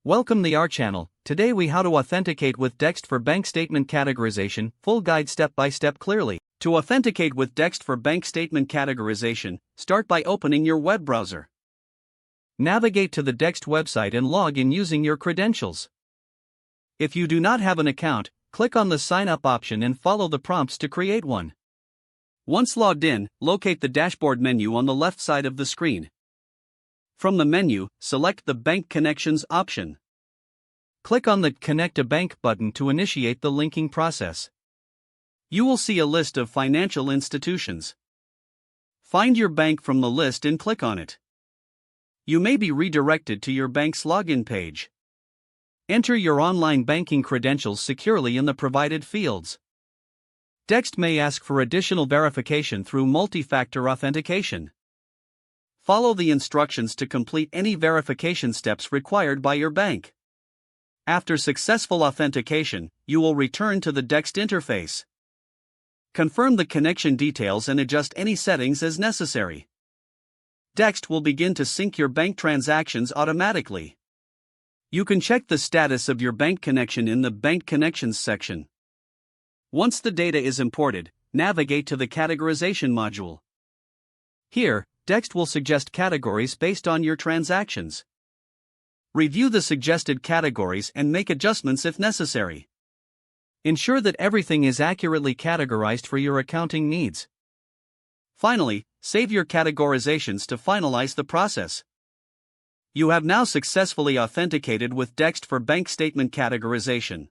Welcome to our channel. Today we how to authenticate with Dext for bank statement categorization, full guide step by step clearly. To authenticate with Dext for bank statement categorization, start by opening your web browser. Navigate to the Dext website and log in using your credentials. If you do not have an account, click on the sign up option and follow the prompts to create one. Once logged in, locate the dashboard menu on the left side of the screen. From the menu, select the Bank Connections option. Click on the Connect a Bank button to initiate the linking process. You will see a list of financial institutions. Find your bank from the list and click on it. You may be redirected to your bank's login page. Enter your online banking credentials securely in the provided fields. Dext may ask for additional verification through multi-factor authentication. Follow the instructions to complete any verification steps required by your bank. After successful authentication, you will return to the Dext interface. Confirm the connection details and adjust any settings as necessary. Dext will begin to sync your bank transactions automatically. You can check the status of your bank connection in the Bank Connections section. Once the data is imported, navigate to the Categorization module. Here, Dext will suggest categories based on your transactions. Review the suggested categories and make adjustments if necessary. Ensure that everything is accurately categorized for your accounting needs. Finally, save your categorizations to finalize the process. You have now successfully authenticated with Dext for bank statement categorization.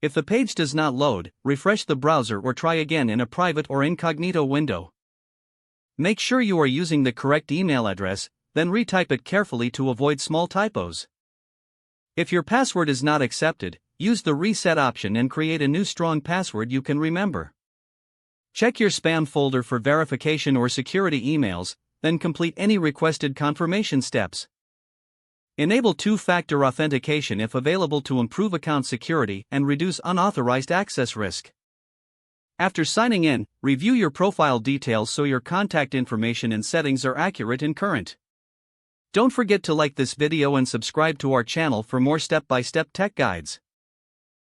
If the page does not load, refresh the browser or try again in a private or incognito window. Make sure you are using the correct email address, then retype it carefully to avoid small typos. If your password is not accepted, use the reset option and create a new strong password you can remember. Check your spam folder for verification or security emails, then complete any requested confirmation steps. Enable two-factor authentication if available to improve account security and reduce unauthorized access risk. After signing in, review your profile details so your contact information and settings are accurate and current. Don't forget to like this video and subscribe to our channel for more step-by-step tech guides.